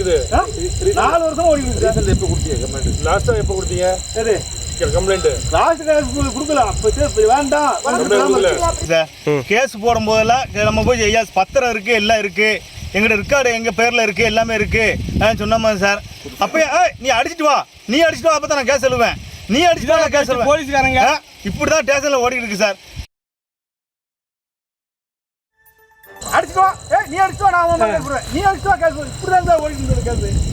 நடக்குது? 4 வருஷம் ஓடிக்கிட்டு சார். எப்போ கொடுத்தீங்க கம்ப்ளைண்ட்? லாஸ்ட்டாக எப்போ கொடுத்தீங்க? சரி கம்ப்ளைண்ட் லாஸ்ட் கொடுக்கல. அப்போ வேண்டாம் சார். கேஸ் போடும்போதெல்லாம் நம்ம போய் ஐயா பத்திரம் இருக்குது எல்லாம் இருக்குது எங்கிட்ட ரெக்கார்டு எங்கள் பேரில் இருக்குது எல்லாமே இருக்குது சொன்னோமா சார். அப்போ நீ அடிச்சிட்டு வா அப்போ தான் நான் கேஸ் எழுவேன். நீ அடிச்சுட்டு வா கேஸ் எழுவேன். போலீஸ்காரங்க இப்படி தான் ஸ்டேஷனில் ஓடிக்கிட்டு இருக்கு சார். அடிச்சுட்டு வா. நீ அடிச்சுட்டு வா, நான் அவன் மேலே போடுறேன். நீ அடிச்சுட்டு வா கேஸ். இப்படி தான் சார் ஓடிக்கிட்டு இருக்கு கேஸ்.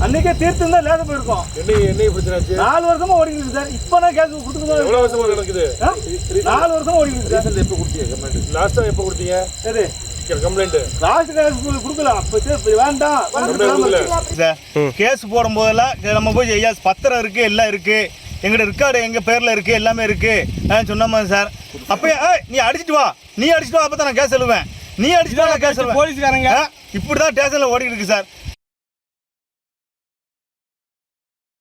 அன்னைக்கே தீர்த்து இருந்தால் லேத போயிருக்கோம். என்ன பிரச்சனை ஆச்சு? 4 வருஷமா ஓடிக்கிட்டு சார். இப்போ நான் கேஸ் கொடுத்துருந்தோம். எவ்வளோ வருஷமா நடக்குது? 4 வருஷமா ஓடிக்கிட்டு சார். எப்போ கொடுத்தீங்க கம்ப்ளைண்ட்? லாஸ்ட்டாக எப்போ கொடுத்தீங்க? சரி கம்ப்ளைண்ட் லாஸ்ட் கேஸ் கொடுக்கல. அப்போ வேண்டாம் சார். கேஸ் போடும்போதெல்லாம் நம்ம போய் ஐயா பத்திரம் இருக்குது எல்லாம் இருக்குது எங்கிட்ட ரெக்கார்டு எங்கள் பேரில் இருக்குது எல்லாமே இருக்குது சொன்னோமா சார். அப்போ நீ அடிச்சிட்டு வா அப்போ தான் நான் கேஸ் எழுவேன். நீ அடிச்சுட்டு வா கேஸ் எழுவேன். போலீஸ்காரங்க இப்படி தான் ஸ்டேஷனில் ஓடிக்கிட்டு இருக்கு சார்.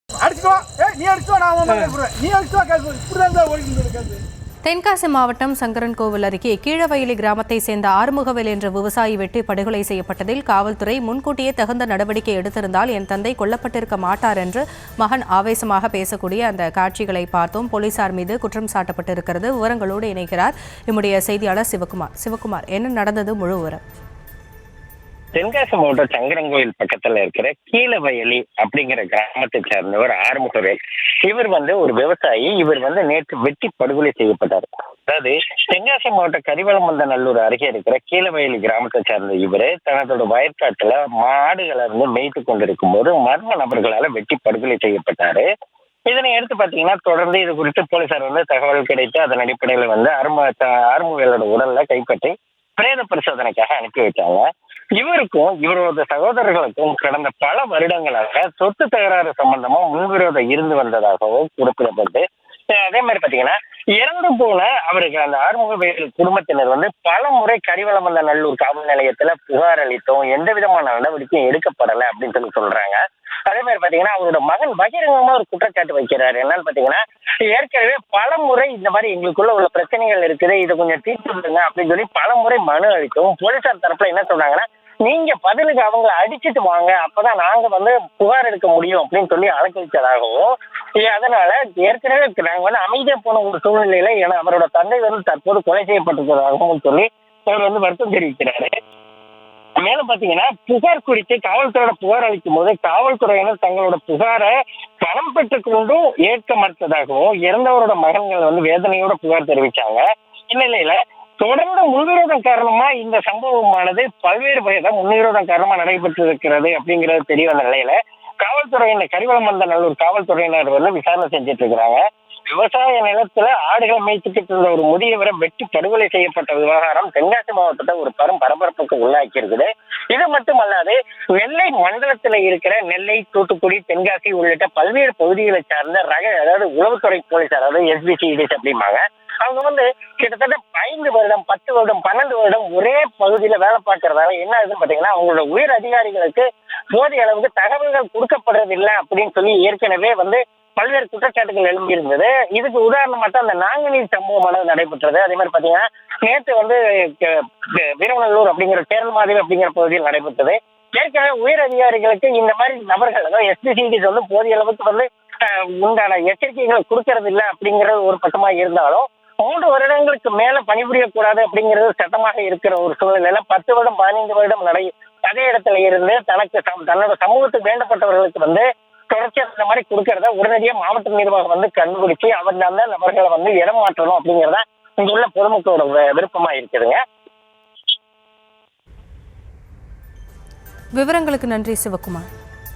அடிச்சுட்டு வா. நீ அடிச்சுட்டு வா, நான் அவன் மேலே போடுறேன். நீ அடிச்சுட்டு வா கேஸ். இப்படி தான் சார் ஓடிக்கிட்டு இருக்கு கேஸ். தென்காசி மாவட்டம் சங்கரன்கோவில் அருகே கீழவயலி கிராமத்தை சேர்ந்த ஆறுமுகவேல் என்ற விவசாயி வெட்டி படுகொலை செய்யப்பட்டதில் காவல்துறை முன்கூட்டியே தகுந்த நடவடிக்கை எடுத்திருந்தால் என் தந்தை கொல்லப்பட்டிருக்க மாட்டார் என்று மகன் ஆவேசமாக பேசக்கூடிய அந்த காட்சிகளை பார்த்தோம். போலீசார் மீது குற்றம் சாட்டப்பட்டிருக்கிறது. விவரங்களோடு இணைக்கிறார் நம்முடைய செய்தியாளர் சிவகுமார். என்ன நடந்தது முழு விவரம்? தென்காசி மாவட்டம் சங்கரன்கோவில் பக்கத்துல இருக்கிற கீழவயலி அப்படிங்கிற கிராமத்தை சேர்ந்தவர் ஆறுமுகவேல். இவர் ஒரு விவசாயி. இவர் நேற்று வெட்டி படுகொலை செய்யப்பட்டார். அதாவது தென்காசி மாவட்டம் கரிவலமந்தநல்லூர் அருகே இருக்கிற கீழவயலி கிராமத்தை சேர்ந்த இவர் தனதோட வயற்காட்டுல மாடுகளை மேய்த்து கொண்டிருக்கும் போது மர்ம நபர்களால வெட்டி படுகொலை செய்யப்பட்டாரு. இதனை எடுத்து பாத்தீங்கன்னா தொடர்ந்து இது குறித்து போலீசார் தகவல் கிடைத்து அதன் அடிப்படையில ஆறுமுகவேலோட உடல்ல கைப்பற்றி பிரேத பரிசோதனைக்காக அனுப்பி வச்சாங்க. இவருக்கும் இவரோட சகோதரர்களுக்கும் கடந்த பல வருடங்களாக சொத்து தகராறு சம்பந்தமா முன்விரோதம் இருந்து வந்ததாகவும் குறிப்பிடப்பட்டு அதே மாதிரி பாத்தீங்கன்னா இறந்து போன அவருக்கு அந்த ஆறுமுகவேல் குடும்பத்தினர் பல முறை கரிவலமந்தநல்லூர் காவல் நிலையத்துல புகார் அளித்தும் எந்த விதமான நடவடிக்கையும் எடுக்கப்படலை அப்படின்னு சொல்றாங்க. அதே மாதிரி பாத்தீங்கன்னா அவரோட மகன் பகிரங்கமா ஒரு குற்றச்சாட்டு வைக்கிறாரு. என்னன்னு பாத்தீங்கன்னா ஏற்கனவே பல முறை இந்த மாதிரி எங்களுக்குள்ள உள்ள பிரச்சனைகள் இருக்குது, இதை கொஞ்சம் தீர்த்து விடுங்க அப்படின்னு சொல்லி பல முறை மனு அளிக்கும். போலீசார் தரப்புல என்ன சொல்றாங்கன்னா நீங்க பதிலுக்கு அவங்களை அடிச்சுட்டு வாங்க, அப்பதான் நாங்க புகார் எடுக்க முடியும் அப்படின்னு சொல்லி அழைக்கழிச்சதாகவும் அதனால ஏற்கனவே நாங்க அமைதியா போன ஒரு சூழ்நிலையில ஏன்னா அவரோட தந்தை தற்போது கொலை செய்யப்பட்டிருப்பதாகவும் சொல்லி அவர் வருத்தம் தெரிவிக்கிறாரு. மேலும் பாத்தீங்கன்னா புகார் குறித்து காவல்துறையோட புகார் அளிக்கும் போது காவல்துறையினர் தங்களோட புகாரை பணம் பெற்றுக் கொண்டும் ஏற்க மறுத்ததாகவும் இறந்தவரோட மகன்கள் வேதனையோட புகார் தெரிவிச்சாங்க. இந்நிலையில தொடர்ந்து முன்விரோதம் காரணமா இந்த சம்பவமானது பல்வேறு வகையில முன்விரோதம் காரணமா நடைபெற்று இருக்கிறது அப்படிங்கிறது தெரிய வந்த நிலையில காவல்துறையினர் கரிவலமந்தநல்லூர் காவல்துறையினர் விசாரணை செஞ்சுட்டு இருக்கிறாங்க. விவசாய நிலத்துல ஆடுகளை மேய்ச்சிட்டு இருந்த ஒரு முதியவரை வெட்டி படுகொலை செய்யப்பட்ட விவகாரம் தென்காசி மாவட்டத்தை ஒரு பரபரப்புக்கு உள்ளாக்கி இருக்குது. இது மட்டுமல்லாது நெல்லை மண்டலத்துல இருக்கிற நெல்லை, தூத்துக்குடி, தென்காசி உள்ளிட்ட பல்வேறு பகுதிகளை சார்ந்த அதாவது உளவுத்துறை போலீசார் அதாவது SBCIDs அப்படிம்பாங்க. அவங்க கிட்டத்தட்ட 5 வருடம் 10 வருடம் 12 வருடம் ஒரே பகுதியில வேலை பார்க்கறதால என்ன ஆகுதுன்னு பாத்தீங்கன்னா அவங்களோட உயர் அதிகாரிகளுக்கு போதிய அளவுக்கு தகவல்கள் கொடுக்கப்படுறது இல்லை அப்படின்னு சொல்லி ஏற்கனவே பல்வேறு குற்றச்சாட்டுகள் எழும்பி இருந்தது. இதுக்கு உதாரணமா தான் அந்த நாங்குநீர் சம்பவமானது நடைபெற்றது. அதே மாதிரி பாத்தீங்கன்னா நேற்று வீரவநல்லூர் அப்படிங்கிற சேரல்மாதேவி அப்படிங்கிற பகுதியில் நடைபெற்றது. ஏற்கனவே உயர் அதிகாரிகளுக்கு இந்த மாதிரி நபர்கள் அதாவது SBCIDs போதிய அளவுக்கு உண்டான எச்சரிக்கைகளை கொடுக்கறது இல்லை அப்படிங்கிறது ஒரு பக்கமா இருந்தாலும் 3 வருடங்களுக்கு மேல பணிபுரியக்கூடாது அப்படிங்கிறது சட்டமாக இருக்கிற ஒரு சூழ்நிலையில 10 வருடம் 15 வருடம் அதே இடத்துல இருந்து தன்னோட சமூகத்துக்கு வேண்டப்பட்டவர்களுக்கு தொடர்ச்சியா இந்த மாதிரி கொடுக்கறத உடனடியா மாவட்ட நிர்வாகம் கண்டுபிடிச்சு அந்த நபர்களை இடம் மாற்றணும் அப்படிங்கிறத இங்க உள்ள பொதுமக்களோட விருப்பமா இருக்குதுங்க. விவரங்களுக்கு நன்றி சிவகுமார்.